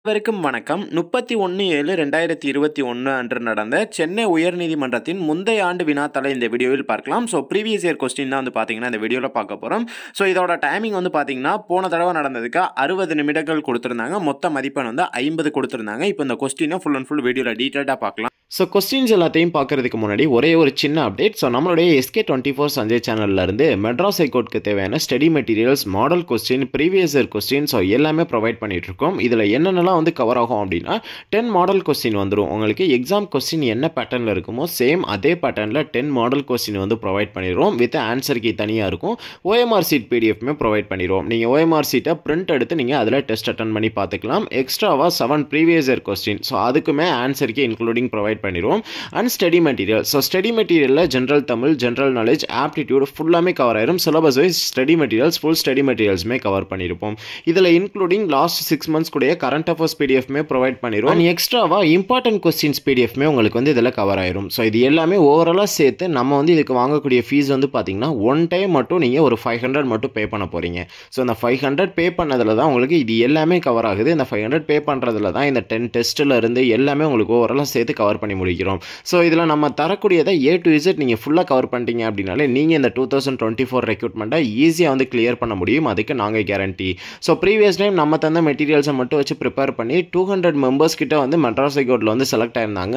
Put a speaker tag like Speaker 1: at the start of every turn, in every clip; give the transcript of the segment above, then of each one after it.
Speaker 1: அனைவருக்கும் வணக்கம். 31/7/2021 அன்று நடந்த சென்னை உயர்நீதிமன்றத்தின் முந்தைய ஆண்டு வினாத்தாளை இந்த வீடியோவில் பார்க்கலாம். ப்ரீவியஸ் இயர் கொஸ்டின் தான் பார்த்தீங்கன்னா இந்த வீடியோவில் பார்க்க போகிறோம். இதோட டைமிங் பார்த்தீங்கன்னா போன தடவை நடந்ததுக்கு 60 நிமிடங்கள் கொடுத்துருந்தாங்க. மொத்த மதிப்பெண் 50 கொடுத்துருந்தாங்க. இப்போ இந்த கொஸ்டினை ஃபுல் அண்ட் ஃபுல் வீடியோவில் டீட்டெயிலாக பார்க்கலாம். கொஸ்டின்ஸ் எல்லாத்தையும் பார்க்கறதுக்கு முன்னாடி ஒரே ஒரு சின்ன அப்டேட். நம்மளுடைய SK24 சஞ்சய் சேனல்ல இருந்து மெட்ராஸ் ஹைகோர்ட்டுக்கு தேவையான study materials, model question, previous year question எல்லாமே ப்ரொவைட் பண்ணிட்டு இருக்கோம். இதில் என்னென்னலாம் கவர் ஆகும் அப்படின்னா 10 மாடல் கொஸ்டின் வந்துடும். உங்களுக்கு எக்ஸாம் கொஸ்டின் என்ன பேட்டர்னில் இருக்குமோ சேம் அதே பேட்டர்னில் 10 மாடல் கொஸ்டின் ப்ரொவைட் பண்ணிடுவோம். வித் ஆன்சர் கீ தனியாக இருக்கும். OMR சீட் பிடிஎஃப்மே ப்ரொவைட் பண்ணிடுவோம். நீங்கள் OMR சீட்டை பிரிண்ட் எடுத்து நீங்கள் அதில் டெஸ்ட் அட்டன் பண்ணி பார்த்துக்கலாம். எக்ஸ்ட்ராவாக 7 ப்ரீவியஸ் இயர் கொஸ்டின் அதுக்குமே ஆன்சர் கீ இன்க்ளூடிங் ப்ரொவைட் பண்ணிடுவோம். அண்ட் ஸ்டடி மெட்டீரியல் ஸ்டடி மெட்டீரியலில் general Tamil, general knowledge, aptitude ஃபுல்லாமே கவர் ஆயிரும். Syllabus wise study materials, full study மெட்டீரியல்ஸுமே கவர் பண்ணியிருப்போம். இதில் இன்க்ளூடிங் லாஸ்ட் 6 மந்த்ஸ் கூடிய கரண்ட் அஃபேர்ஸ் பிடிஎஃப்மே ப்ரொவைட் பண்ணிடுவோம். அண்ட் எக்ஸ்ட்ராவாக இம்பார்ட்டன்ட் கொஸ்டின்ஸ் பிடிஎஃப்மே உங்களுக்கு இதில் கவர் ஆயிரும். இது எல்லாமே ஓவராலாக சேர்த்து நம்ம இதுக்கு வாங்கக்கூடிய ஃபீஸ் பார்த்தீங்கன்னா ஒன் டைம் மட்டும் நீங்கள் ஒரு 500 மட்டும் பே பண்ண போகிறீங்க. அந்த 500 பே பண்ணதில் தான் உங்களுக்கு இது எல்லாமே கவர் ஆகுது. இந்த 500 பே பண்ணுறதுல தான் இந்த 10 டெஸ்ட்டில் இருந்து எல்லாமே உங்களுக்கு ஓவராலாக சேர்த்து கவர் பண்ணி முடிக்கிறோம். இதில் நம்ம தரக்கூடியதை A to Z நீங்கள் ஃபுல்லாக கவர் பண்ணிட்டீங்க அப்படின்னாலே நீங்கள் இந்த 2024 ரெக்ரூட்மெண்ட்டை ஈஸியாக கிளியர் பண்ண முடியும். அதுக்கு நாங்கள் கேரண்டி. ப்ரீவியஸ் டைம் நம்ம தந்த மெட்டீரியல்ஸை மட்டும் வச்சு ப்ரிப்பேர் பண்ணி 200 மெம்பர்ஸ் கிட்ட மெட்ராஸ் ஹைகோர்ட்டில் செலக்ட் ஆயிருந்தாங்க.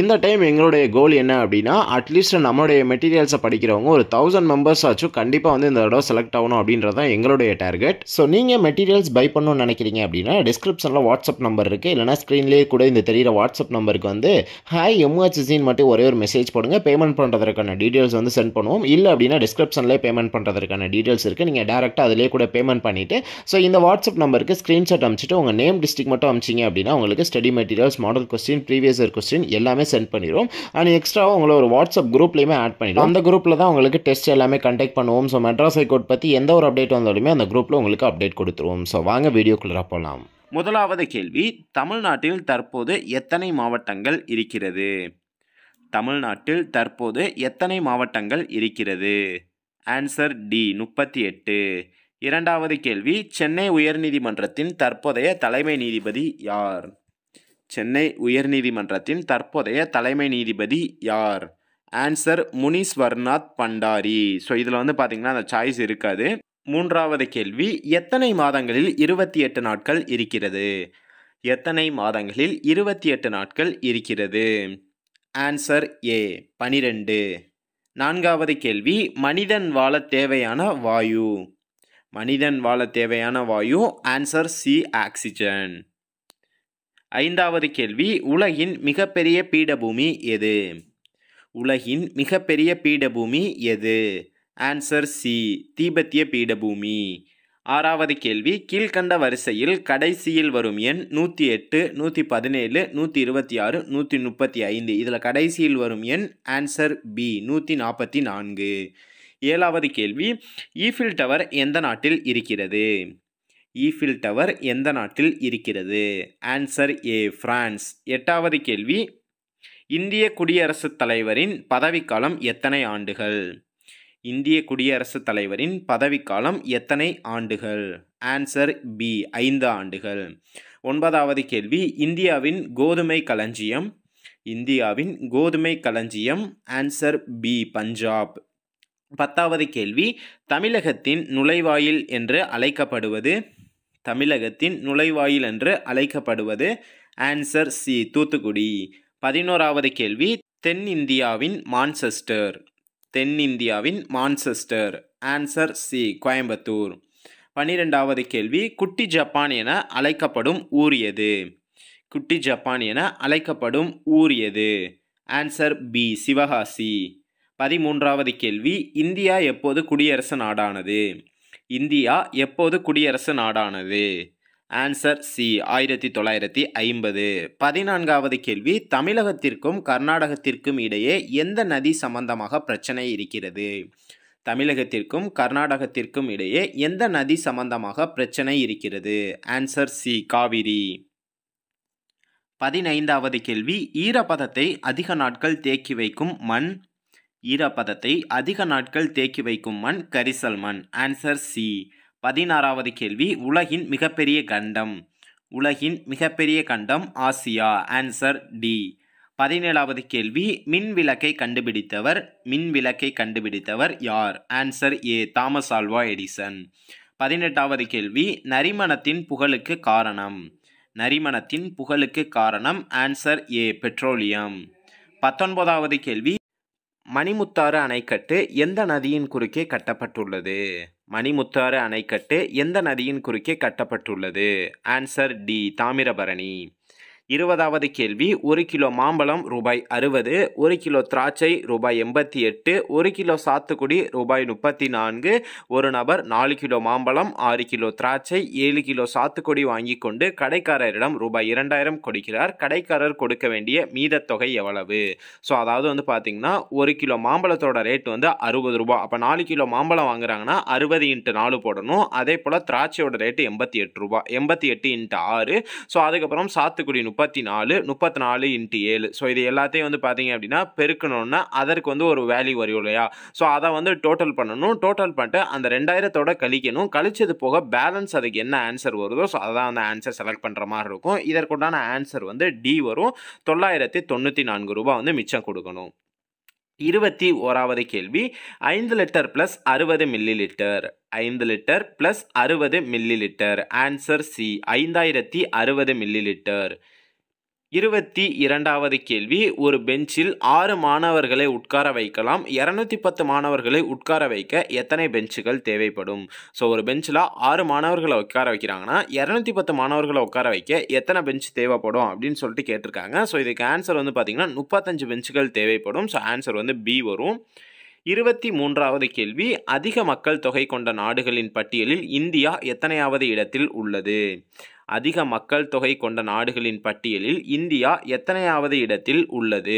Speaker 1: இந்த டைம் எங்களுடைய கோல் என்ன அப்படின்னா அட்லீஸ்ட் நம்மளுடைய மெட்டீரியல்ஸை படிக்கிறவங்க ஒரு 1000 மெம்பர்ஸ் ஆச்சும் கண்டிப்பாக இந்த தடவை செலக்ட் ஆகணும் அப்படின்றது தான் எங்களுடைய டார்கெட். நீங்கள் மெட்டீரியல்ஸ் பை பண்ணணும்னு நினைக்கிறீங்க அப்படின்னா டிஸ்கிரிப்ஷனில் வாட்ஸ்அப் நம்பர் இருக்குது. இல்லைனா ஸ்க்ரீன்லேயே கூட இந்த தெரியிற வாட்ஸ்அப் நம்பருக்கு ஹாய் MHCன்னு மட்டும் ஒரே ஒரு மெசேஜ் போடுங்க. பேமெண்ட் பண்ணுறதுக்கான டீட்டெயில்ஸ் சென்ட் பண்ணுவோம். இல்லை அப்படின்னா டிஸ்கிரிப்ஷன்லேயே பேமெண்ட் பண்ணுறதுக்கான டீட்டெயில்ஸ் இருக்குது. நீங்கள் டேரெக்டாக அதிலே கூட பேமெண்ட் பண்ணிவிட்டு இந்த வாட்ஸ்அப் நம்பருக்கு ஸ்க்ரீன்ஷாட் அனுப்பிச்சிட்டு உங்கள் நேம், டிஸ்ட்ரிக்ட் மட்டும் அனுப்பிச்சிங்க அப்படின்னா உங்களுக்கு study materials, model question, previous year question எல்லாமே சென்ட் பண்ணிடுவோம். அண்ட் எக்ஸ்ட்ராவாக உங்களை ஒரு வாட்ஸ்அப் குரூப்லேயுமே ஆட் பண்ணிடுவோம். அந்த குரூப்பில் தான் உங்களுக்கு டெஸ்ட் எல்லாமே கண்டக்ட் பண்ணுவோம். மெட்ராஸ் ஹைகோர்ட் பற்றி எந்த ஒரு அப்டேட் வந்தாலுமே அந்த குரூப்பில் உங்களுக்கு அப்டேட் கொடுத்துருவோம். வாங்க வீடியோக்குள்ளே போகலாம். முதலாவது கேள்வி, தமிழ்நாட்டில் தற்போது எத்தனை மாவட்டங்கள் இருக்கிறது? தமிழ்நாட்டில் தற்போது எத்தனை மாவட்டங்கள் இருக்கிறது? Answer D 38. இரண்டாவது கேள்வி, சென்னை உயர்நீதிமன்றத்தின் தற்போதைய தலைமை நீதிபதி யார்? சென்னை உயர்நீதிமன்றத்தின் தற்போதைய தலைமை நீதிபதி யார்? ஆன்சர் முனீஸ்வர்நாத் பண்டாரி. இதில் பார்த்தீங்கன்னா அந்த சாய்ஸ் இருக்காது. மூன்றாவது கேள்வி, எத்தனை மாதங்களில் 28 நாட்கள் இருக்கிறது? எத்தனை மாதங்களில் 28 நாட்கள் இருக்கிறது? Answer A 12. நான்காவது கேள்வி, மனிதன் வாழ தேவையான வாயு? மனிதன் வாழ தேவையான வாயு ஆன்சர் சி ஆக்சிஜன். ஐந்தாவது கேள்வி, உலகின் மிகப்பெரிய பீடபூமி எது? உலகின் மிகப்பெரிய பீடபூமி எது? ஆன்சர் சி தீபெத்திய பீடபூமி. ஆறாவது கேள்வி, கீழ்கண்ட வரிசையில் கடைசியில் வரும் எண் 108, 117, 126, 135. இதில் கடைசியில் வரும் எண் ஆன்சர் பி 144. ஏழாவது கேள்வி, ஈஃபில் டவர் எந்த நாட்டில் இருக்கிறது? ஈஃபில் டவர் எந்த நாட்டில் இருக்கிறது? Answer A France. எட்டாவது கேள்வி, இந்திய குடியரசுத் தலைவரின் பதவிக்காலம் எத்தனை ஆண்டுகள்? இந்திய குடியரசுத் தலைவரின் பதவிக்காலம் எத்தனை ஆண்டுகள்? ஆன்சர் பி 5 ஆண்டுகள். ஒன்பதாவது கேள்வி, இந்தியாவின் கோதுமை களஞ்சியம்? இந்தியாவின் கோதுமை களஞ்சியம் ஆன்சர் பி பஞ்சாப். பத்தாவது கேள்வி, தமிழகத்தின் நுழைவாயில் என்று அழைக்கப்படுவது? தமிழகத்தின் நுழைவாயில் என்று அழைக்கப்படுவது ஆன்சர் சி தூத்துக்குடி. 11வது கேள்வி, தென்னிந்தியாவின் மான்செஸ்டர்? தென்னிந்தியாவின் மான்செஸ்டர் ஆன்சர் சி கோயம்புத்தூர். 12வது கேள்வி, குட்டி ஜப்பான் என அழைக்கப்படும் ஊர் எது? குட்டி ஜப்பான் என அழைக்கப்படும் ஊர் எது? Answer B Sivakasi. 13வது கேள்வி, இந்தியா எப்போது குடியரசு நாடானது? இந்தியா எப்போது குடியரசு நாடானது? Answer C 1950. 14வது கேள்வி, தமிழகத்திற்கும் கர்நாடகத்திற்கும் இடையே எந்த நதி சம்பந்தமாக பிரச்சனை இருக்கிறது? தமிழகத்திற்கும் கர்நாடகத்திற்கும் இடையே எந்த நதி சம்பந்தமாக பிரச்சனை இருக்கிறது? Answer C Kaveri. 15வது கேள்வி, ஈரப்பதத்தை அதிக நாட்கள் தேக்கி வைக்கும் மண்? ஈரப்பதத்தை அதிக நாட்கள் தேக்கி வைக்கும் மண் கரிசல் மண். Answer C. 16வது கேள்வி, உலகின் மிகப்பெரிய கண்டம்? உலகின் மிகப்பெரிய கண்டம் ஆசியா. Answer D. 17வது கேள்வி, மின் விளக்கை கண்டுபிடித்தவர் யார்? Answer A. Thomas Alva Edison. 18வது கேள்வி, நரிமணத்தின் புகழுக்கு காரணம்? Answer A. பெட்ரோலியம். 19வது கேள்வி, மணிமுத்தாறு அணைக்கட்டு எந்த நதியின் குறுக்கே கட்டப்பட்டுள்ளது? Answer D. தாமிரபரணி. 20வது கேள்வி, 1 கிலோ மாம்பழம் ரூபாய் 60, 1 கிலோ திராட்சை ரூபாய் 88, 1 கிலோ சாத்துக்குடி ரூபாய் 34. ஒரு நபர் 4 கிலோ மாம்பழம், 6 கிலோ திராட்சை, 7 கிலோ சாத்துக்குடி வாங்கி கொண்டு கடைக்காரரிடம் ரூபாய் 2000 கொடுக்கிறார். கடைக்காரர் கொடுக்க வேண்டிய மீதத்தொகை எவ்வளவு? ஸோ அதாவது வந்து பார்த்தீங்கன்னா 1 கிலோ மாம்பழத்தோட ரேட் வந்து 60 ரூபா. அப்போ 4 கிலோ மாம்பழம் வாங்குறாங்கன்னா 60 × 4 போடணும். அதே போல் திராட்சையோட ரேட்டு 88 ரூபா, 88 × 6. ஸோ அதுக்கப்புறம் சாத்துக்குடி 34, 34 × 7. ஸோ இது எல்லாத்தையும் வந்து பார்த்தீங்க அப்படின்னா பெருக்கணும்னா அதற்கு வந்து ஒரு வேல்யூ வரும் இல்லையா? ஸோ அதை வந்து டோட்டல் பண்ணணும். டோட்டல் பண்ணிட்டு அந்த 2000 கழிக்கணும். கழிச்சது போக பேலன்ஸ் அதுக்கு என்ன ஆன்சர் வருதோ ஸோ அதான் அந்த ஆன்சர் செலக்ட் பண்ணுற மாதிரி இருக்கும். இதற்குண்டான ஆன்சர் வந்து டி வரும். 994 ரூபா வந்து மிச்சம் கொடுக்கணும். 21வது கேள்வி, 5 litre + 60 millilitre. 5 litre + 60 millilitre. Answer C. 5060 millilitre. 22வது கேள்வி, ஒரு பெஞ்சில் 6 மாணவர்களை உட்கார வைக்கலாம். 210 மாணவர்களை உட்கார வைக்க எத்தனை பெஞ்சுகள் தேவைப்படும்? ஸோ ஒரு பெஞ்சில் 6 மாணவர்களை உட்கார வைக்கிறாங்கன்னா 210 மாணவர்களை உட்கார வைக்க எத்தனை பெஞ்ச் தேவைப்படும் அப்படின்னு சொல்லிட்டு கேட்டிருக்காங்க. ஸோ இதுக்கு ஆன்சர் வந்து பார்த்தீங்கன்னா 35 பெஞ்சுகள் தேவைப்படும். ஸோ ஆன்சர் வந்து பி வரும். 23வது கேள்வி, அதிக மக்கள் தொகை கொண்ட நாடுகளின் பட்டியலில் இந்தியா எத்தனையாவது இடத்தில் உள்ளது? அதிக மக்கள் தொகை கொண்ட நாடுகளின் பட்டியலில் இந்தியா எத்தனையாவது இடத்தில் உள்ளது?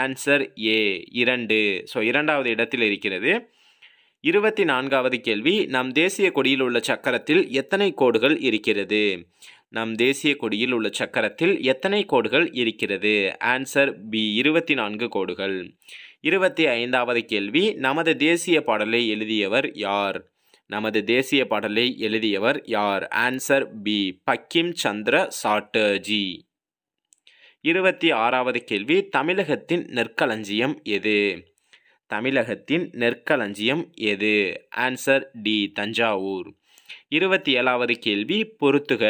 Speaker 1: Answer A. 2. ஸோ 2வது இடத்தில் இருக்கிறது. 24வது கேள்வி, நம் தேசிய கொடியில் உள்ள சக்கரத்தில் எத்தனை கோடுகள் இருக்கிறது? Answer B. 24 கோடுகள். 25வது கேள்வி, நமது தேசிய பாடலை எழுதியவர் யார்? Answer B. பங்கிம் சந்திர சாட்டர்ஜி. 26வது கேள்வி, தமிழகத்தின் நெற்களஞ்சியம் எது? Answer D. தஞ்சாவூர். 27வது கேள்வி, பொறுத்துக.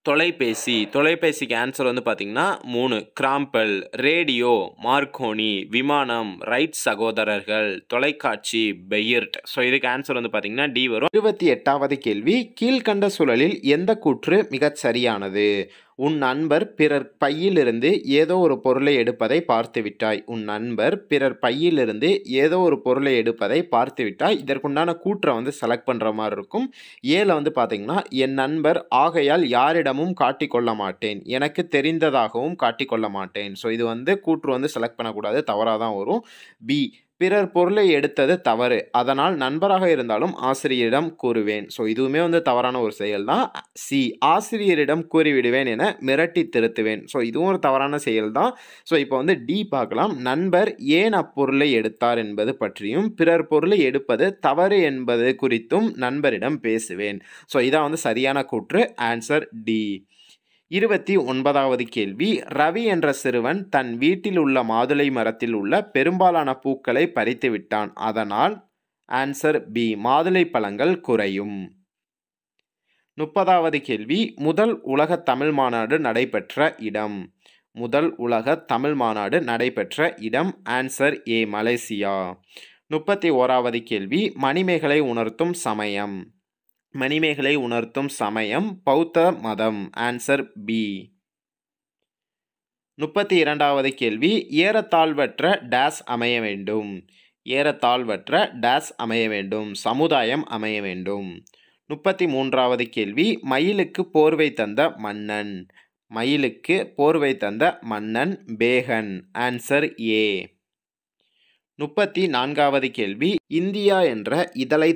Speaker 1: தொலைபேசிக்கு ஆன்சர் வந்து பார்த்தீங்கன்னா 3. கிராம்பெல், ரேடியோ, மார்க்கோனி, விமானம், ரைட் சகோதரர்கள், தொலைக்காட்சி, பெயர்ட். ஸோ இதுக்கு ஆன்சர் வந்து பார்த்தீங்கன்னா டி வரும். 28வது கேள்வி, கீழ்கண்ட சூழலில் எந்த கூற்று மிகச் சரியானது? உன் நண்பர் பிறர் பையிலிருந்து ஏதோ ஒரு பொருளை எடுப்பதை பார்த்துவிட்டாய். இதற்குண்டான கூற்றை வந்து செலக்ட் பண்ணுற மாதிரி இருக்கும். ஏல வந்து பார்த்தீங்கன்னா, என் நண்பர் ஆகையால் யாரிடமும் காட்டிக்கொள்ள மாட்டேன், எனக்கு தெரிந்ததாகவும் காட்டிக்கொள்ள மாட்டேன். ஸோ இது வந்து கூற்று வந்து செலக்ட் பண்ணக்கூடாது, தவறாக தான் வரும். பி, பிறர் பொருளை எடுத்தது தவறு, அதனால் நண்பராக இருந்தாலும் ஆசிரியரிடம் கூறுவேன். ஸோ இதுவுமே வந்து தவறான ஒரு செயல் தான். சி, ஆசிரியரிடம் கூறிவிடுவேன் என மிரட்டி திருத்துவேன். ஸோ இதுவும் ஒரு தவறான செயல் தான். ஸோ இப்போ வந்து டி பார்க்கலாம். நண்பர் ஏன் அப்பொருளை எடுத்தார் என்பது பற்றியும் பிறர் பொருளை எடுப்பது தவறு என்பது குறித்தும் நண்பரிடம் பேசுவேன். ஸோ இதான் வந்து சரியான கூற்று. Answer D. 29வது கேள்வி, ரவி என்ற சிறுவன் தன் வீட்டில் உள்ள மாதுளை மரத்தில் உள்ள பெரும்பாலான பூக்களை பறித்து விட்டான். அதனால்? Answer B. மாதுளை பழங்கள் குறையும். 30வது கேள்வி, முதல் உலக தமிழ் மாநாடு நடைபெற்ற இடம்? Answer A. மலேசியா. 31வது கேள்வி, மணிமேகலை உணர்த்தும் சமயம் பௌத்த மதம். Answer B. 32வது கேள்வி, ஏறத்தாழ்வற்ற டேஸ் அமைய வேண்டும், சமுதாயம் அமைய வேண்டும். 33வது கேள்வி, மயிலுக்கு போர்வை தந்த மன்னன் பேகன். Answer A. 34வது கேள்வி, இந்தியா என்ற இதழை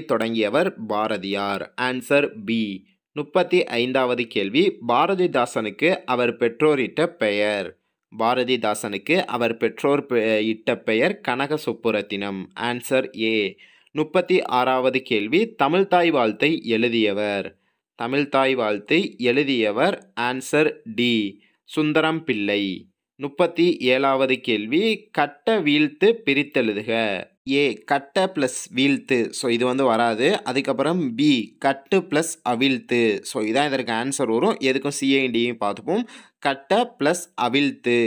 Speaker 1: தொடங்கியவர் பாரதியார். Answer B. 35வது கேள்வி, பாரதிதாசனுக்கு அவர் பெற்றோர் இட்ட பெயர் கனக சுப்புரத்தினம். Answer A. 36வது கேள்வி தமிழ்த்தாய் வாழ்த்தை எழுதியவர். தமிழ்த்தாய் வாழ்த்தை எழுதியவர் ஆன்சர் டி சுந்தரம் பிள்ளை. 37வது கேள்வி கட்ட வீழ்த்து பிரித்தெழுதுக. ஏ கட்ட ப்ளஸ் வீழ்த்து, ஸோ இது வந்து வராது. அதுக்கப்புறம் பி கட்டு ப்ளஸ் அவிழ்த்து, ஸோ இதான் இதற்கு ஆன்சர் வரும். எதுக்கும் சிஐடியும் பார்த்துப்போம். கட்ட ப்ளஸ் அவிழ்த்து,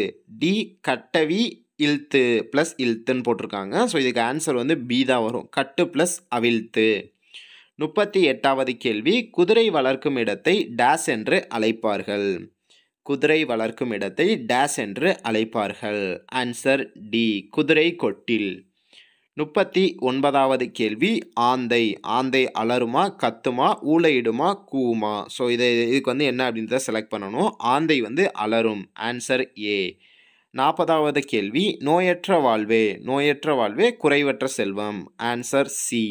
Speaker 1: டி கட்டவி இழுத்து ப்ளஸ் இழுத்துன்னு போட்டிருக்காங்க. ஸோ இதுக்கு ஆன்சர் வந்து பி தான் வரும், கட்டு ப்ளஸ் அவிழ்த்து. 38வது கேள்வி குதிரை வளர்க்கும் இடத்தை டேஸ் என்று அழைப்பார்கள். குதிரை வளர்க்கும் இடத்தை டேஸ் என்று அழைப்பார்கள். ஆன்சர் டி குதிரை கொட்டில். 39வது கேள்வி ஆந்தை. ஆந்தை அலறுமா கத்துமா ஊளையிடுமா கூவுமா? ஸோ இதுக்கு வந்து என்ன அப்படின்றத செலக்ட் பண்ணணும். ஆந்தை வந்து அலரும். Answer A. 40வது கேள்வி நோயற்ற வாழ்வே. நோயற்ற வாழ்வே குறைவற்ற செல்வம். Answer C.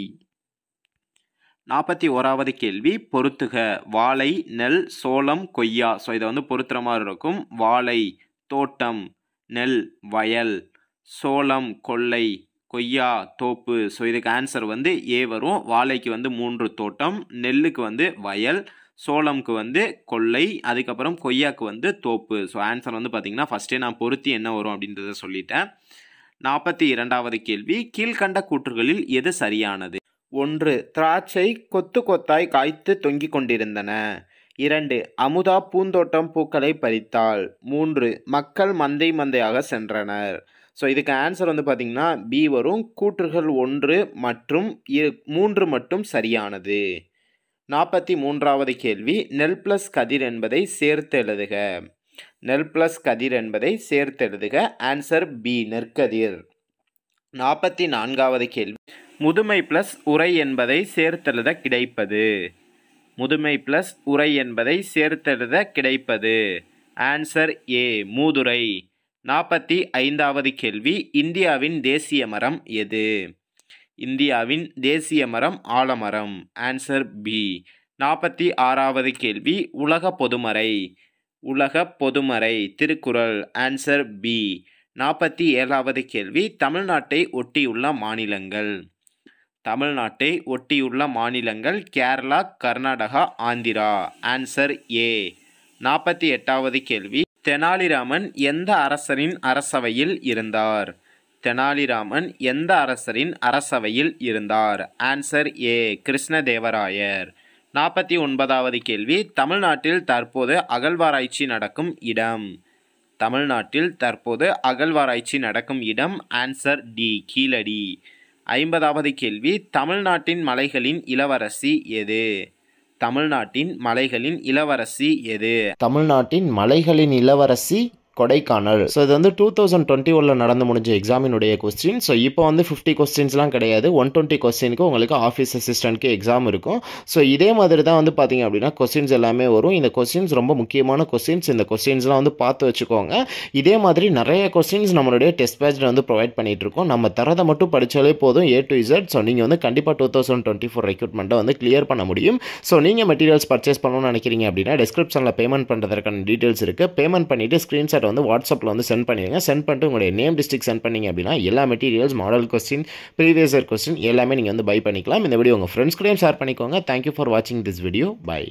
Speaker 1: 41வது கேள்வி பொறுத்துக. வாழை நெல் சோளம் கொய்யா. ஸோ இதை வந்து பொறுத்துற மாதிரி இருக்கும். வாழை தோட்டம், நெல் வயல், சோளம் கொல்லை, கொய்யா தோப்பு. ஸோ இதுக்கு ஆன்சர் வந்து ஏ வரும். வாழைக்கு வந்து 3 தோட்டம், நெல்லுக்கு வந்து வயல், சோளம்க்கு வந்து கொல்லை, அதுக்கப்புறம் கொய்யாக்கு வந்து தோப்பு. ஸோ ஆன்சர் வந்து பார்த்திங்கன்னா ஃபஸ்ட்டே நான் பொருத்தி என்ன வரும் அப்படின்றத சொல்லிட்டேன். 42வது கேள்வி கீழ்கண்ட கூற்றுகளில் எது சரியானது? 1 திராட்சை கொத்து கொத்தாய் காய்த்து தொங்கிக் கொண்டிருந்தன. 2 அமுதா பூந்தோட்டம் பூக்களை பறித்தாள். 3 மக்கள் மந்தை மந்தையாக சென்றனர். ஸோ இதுக்கு ஆன்சர் வந்து பார்த்திங்கன்னா பி வரும். கூற்றுகள் 1 மற்றும் 3 மட்டும் சரியானது. 43வது கேள்வி நெல் ப்ளஸ் கதிர் என்பதை சேர்த்து எழுதுக. நெல் ப்ளஸ் கதிர் என்பதை சேர்த்து எழுதுக. Answer B நெற்கதிர். 44வது கேள்வி முதுமை ப்ளஸ் உரை என்பதை சேர்த்தெழுத கிடைப்பது. முதுமை ப்ளஸ் உரை என்பதை சேர்த்தெழுத கிடைப்பது. ஆன்சர் ஏ மூதுரை. 45வது கேள்வி இந்தியாவின் தேசிய மரம் எது? இந்தியாவின் தேசிய மரம் ஆலமரம். Answer B. 46வது கேள்வி உலக பொதுமறை. உலக பொதுமறை திருக்குறள். Answer B. 47வது கேள்வி தமிழ்நாட்டை ஒட்டியுள்ள மாநிலங்கள். தமிழ்நாட்டை ஒட்டியுள்ள மாநிலங்கள் கேரளா, கர்நாடகா, ஆந்திரா. Answer A. 48வது கேள்வி தெனாலிராமன் எந்த அரசரின் அரசவையில் இருந்தார்? தெனாலிராமன் எந்த அரசரின் அரசவையில் இருந்தார்? Answer A Krishnadevarayar. 49வது கேள்வி தமிழ்நாட்டில் தற்போது அகழ்வாராய்ச்சி நடக்கும் இடம். தமிழ்நாட்டில் தற்போது அகழ்வாராய்ச்சி நடக்கும் இடம். Answer D Keezhadi. 50வது கேள்வி தமிழ்நாட்டின் மலைகளின் இளவரசி எது? தமிழ்நாட்டின் மலைகளின் இளவரசி எது? தமிழ்நாட்டின் மலைகளின் இளவரசி கொடைக்கானல். ஸோ இது வந்து 2021 நடந்து முடிஞ்ச எக்ஸாமினுடைய கொஸ்டின். ஸோ இப்போ வந்து 50 கொஸ்டின்ஸ்லாம் கிடையாது. 120 கொஸ்டினுக்கு உங்களுக்கு ஆஃபீஸ் அசிஸ்டன்ட்க்கு எக்ஸாம் இருக்கும். ஸோ இதே மாதிரி தான் வந்து பார்த்தீங்க அப்படின்னா கொஸ்டின்ஸ் எல்லாமே வரும். இந்த கொஸ்டின்ஸ் ரொம்ப முக்கியமான கொஸ்டின்ஸ். இந்த கொஸ்டின்ஸ்லாம் வந்து பார்த்து வச்சுக்கோங்க. இதே மாதிரி நிறைய கொஸ்டின்ஸ் நம்மளுடைய டெஸ்ட் பேட்சில் வந்து ப்ரொவைட் பண்ணிட்டு இருக்கோம். நம்ம தரதை மட்டும் படித்தாலே போதும் A to Z. ஸோ நீங்கள் வந்து கண்டிப்பாக 2024 ரெக்ரூட்மெண்ட்டை வந்து கிளியர் பண்ண முடியும். ஸோ நீங்கள் மெட்டீரியல்ஸ் பர்ச்சேஸ் பண்ணணும்னு நினைக்கிறீங்க அப்படின்னா டிஸ்கிரிப்ஷனில் பேமெண்ட் பண்ணுறதுக்கான டீட்டெயில்ஸ் இருக்குது. பேமெண்ட் பண்ணிவிட்டு ஸ்க்ரீன்ஷாட் வந்து வாட்ஸ்அப்பில் வந்து சென்ட் பண்ணிடுங்க. சென்ட் பண்ணிட்டு உங்களுடைய நேம் டிஸ்ட்ரிக்ட் சென்ட் பண்ணிங்க அப்படின்னா எல்லா materials model question previous year question எல்லாமே நீங்கள் வந்து பை பண்ணிக்கலாம். இந்த வீடியோ உங்கள் ஃப்ரெண்ட்ஸ் கூடயும் ஷேர் பண்ணிக்கோங்க. தேங்க்யூ ஃபார் வாட்சிங் திஸ் வீடியோ. பை.